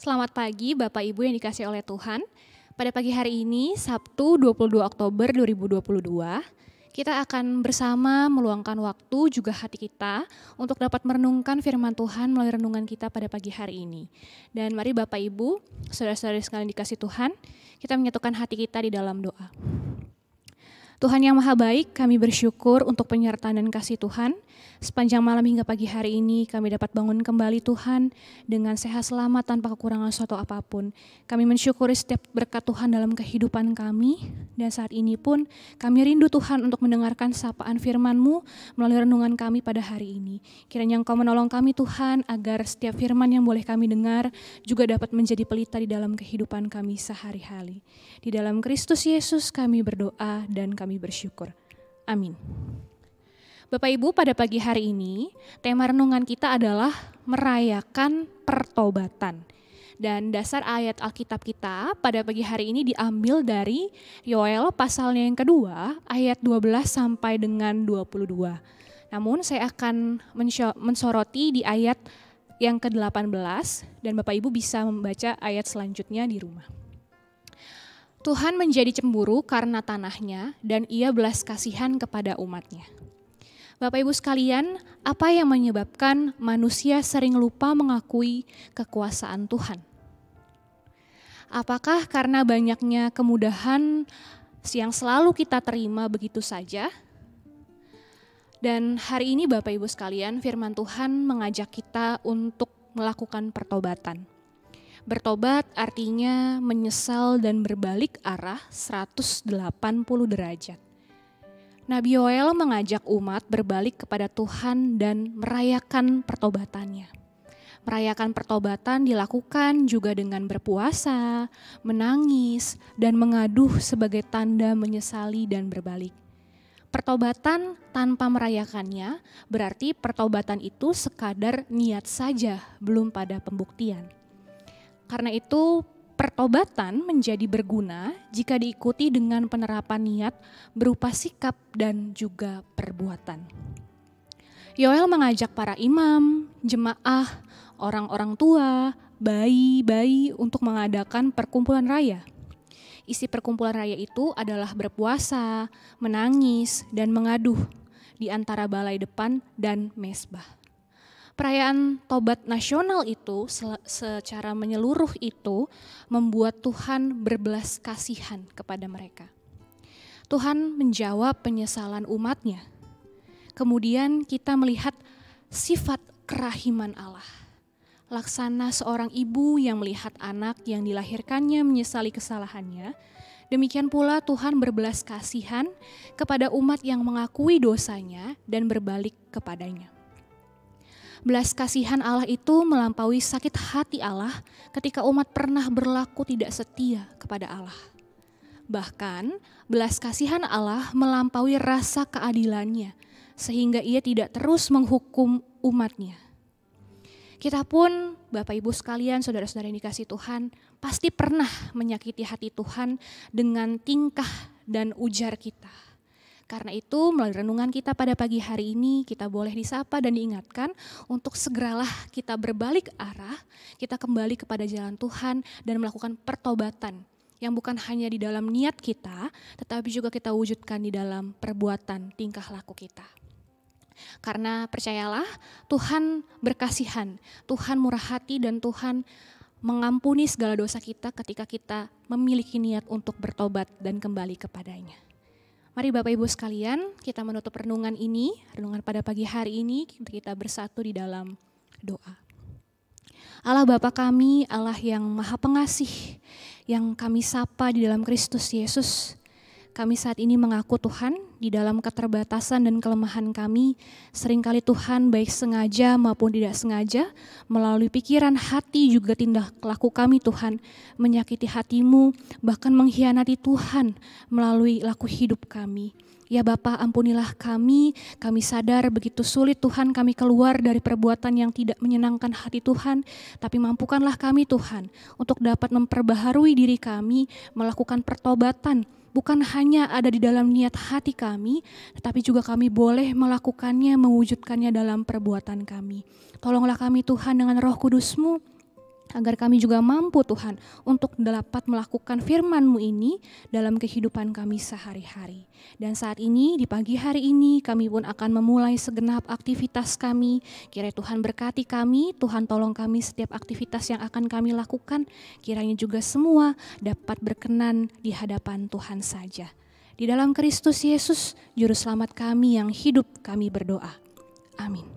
Selamat pagi Bapak Ibu yang dikasihi oleh Tuhan. Pada pagi hari ini, Sabtu 22 Oktober 2022, kita akan bersama meluangkan waktu juga hati kita untuk dapat merenungkan firman Tuhan melalui renungan kita pada pagi hari ini. Dan mari Bapak Ibu, saudara-saudari sekalian dikasihi Tuhan, kita menyatukan hati kita di dalam doa. Tuhan yang Maha Baik, kami bersyukur untuk penyertaan dan kasih Tuhan. Sepanjang malam hingga pagi hari ini kami dapat bangun kembali Tuhan dengan sehat selamat tanpa kekurangan suatu apapun. Kami mensyukuri setiap berkat Tuhan dalam kehidupan kami, dan saat ini pun kami rindu Tuhan untuk mendengarkan sapaan firman-Mu melalui renungan kami pada hari ini. Kiranya Engkau menolong kami Tuhan agar setiap firman yang boleh kami dengar juga dapat menjadi pelita di dalam kehidupan kami sehari-hari. Di dalam Kristus Yesus kami berdoa dan kami bersyukur. Amin. Bapak Ibu, pada pagi hari ini tema renungan kita adalah merayakan pertobatan. Dan dasar ayat Alkitab kita pada pagi hari ini diambil dari Yoel pasalnya yang kedua ayat 12 sampai dengan 22. Namun saya akan mensoroti di ayat yang ke-18 dan Bapak Ibu bisa membaca ayat selanjutnya di rumah. Tuhan menjadi cemburu karena tanahnya dan ia belas kasihan kepada umatnya. Bapak Ibu sekalian, apa yang menyebabkan manusia sering lupa mengakui kekuasaan Tuhan? Apakah karena banyaknya kemudahan yang selalu kita terima begitu saja? Dan hari ini Bapak Ibu sekalian, firman Tuhan mengajak kita untuk melakukan pertobatan. Bertobat artinya menyesal dan berbalik arah 180 derajat. Nabi Yoel mengajak umat berbalik kepada Tuhan dan merayakan pertobatannya. Merayakan pertobatan dilakukan juga dengan berpuasa, menangis, dan mengaduh sebagai tanda menyesali dan berbalik. Pertobatan tanpa merayakannya berarti pertobatan itu sekadar niat saja, belum pada pembuktian. Karena itu, pertobatan menjadi berguna jika diikuti dengan penerapan niat berupa sikap dan juga perbuatan. Yoel mengajak para imam, jemaah, orang-orang tua, bayi-bayi untuk mengadakan perkumpulan raya. Isi perkumpulan raya itu adalah berpuasa, menangis, dan mengaduh di antara balai depan dan mezbah. Perayaan Tobat Nasional itu secara menyeluruh itu membuat Tuhan berbelas kasihan kepada mereka. Tuhan menjawab penyesalan umatnya. Kemudian kita melihat sifat kerahiman Allah. Laksana seorang ibu yang melihat anak yang dilahirkannya menyesali kesalahannya, demikian pula Tuhan berbelas kasihan kepada umat yang mengakui dosanya dan berbalik kepadanya. Belas kasihan Allah itu melampaui sakit hati Allah ketika umat pernah berlaku tidak setia kepada Allah. Bahkan belas kasihan Allah melampaui rasa keadilannya sehingga ia tidak terus menghukum umatnya. Kita pun Bapak Ibu sekalian, saudara-saudara yang dikasihi Tuhan, pasti pernah menyakiti hati Tuhan dengan tingkah dan ujar kita. Karena itu melalui renungan kita pada pagi hari ini kita boleh disapa dan diingatkan untuk segeralah kita berbalik arah, kita kembali kepada jalan Tuhan dan melakukan pertobatan yang bukan hanya di dalam niat kita tetapi juga kita wujudkan di dalam perbuatan tingkah laku kita. Karena percayalah Tuhan berkasihan, Tuhan murah hati dan Tuhan mengampuni segala dosa kita ketika kita memiliki niat untuk bertobat dan kembali kepadanya. Mari Bapak Ibu sekalian, kita menutup renungan ini, renungan pada pagi hari ini, kita bersatu di dalam doa. Allah Bapa kami, Allah yang Maha Pengasih, yang kami sapa di dalam Kristus Yesus. Kami saat ini mengaku Tuhan, di dalam keterbatasan dan kelemahan kami, seringkali Tuhan baik sengaja maupun tidak sengaja, melalui pikiran, hati juga tindak laku kami Tuhan, menyakiti hati-Mu, bahkan mengkhianati Tuhan melalui laku hidup kami. Ya Bapa, ampunilah kami sadar begitu sulit Tuhan kami keluar dari perbuatan yang tidak menyenangkan hati Tuhan, tapi mampukanlah kami Tuhan untuk dapat memperbaharui diri kami, melakukan pertobatan, bukan hanya ada di dalam niat hati kami, tetapi juga kami boleh melakukannya, mewujudkannya dalam perbuatan kami. Tolonglah kami Tuhan dengan Roh Kudus-Mu, agar kami juga mampu Tuhan untuk dapat melakukan firman-Mu ini dalam kehidupan kami sehari-hari. Dan saat ini, di pagi hari ini, kami pun akan memulai segenap aktivitas kami. Kiranya Tuhan berkati kami, Tuhan tolong kami setiap aktivitas yang akan kami lakukan. Kiranya juga semua dapat berkenan di hadapan Tuhan saja. Di dalam Kristus Yesus, Juru Selamat kami yang hidup, kami berdoa. Amin.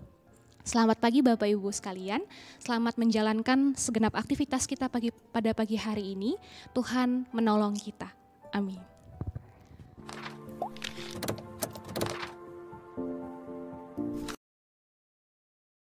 Selamat pagi Bapak Ibu sekalian, selamat menjalankan segenap aktivitas kita pada pagi hari ini. Tuhan menolong kita. Amin.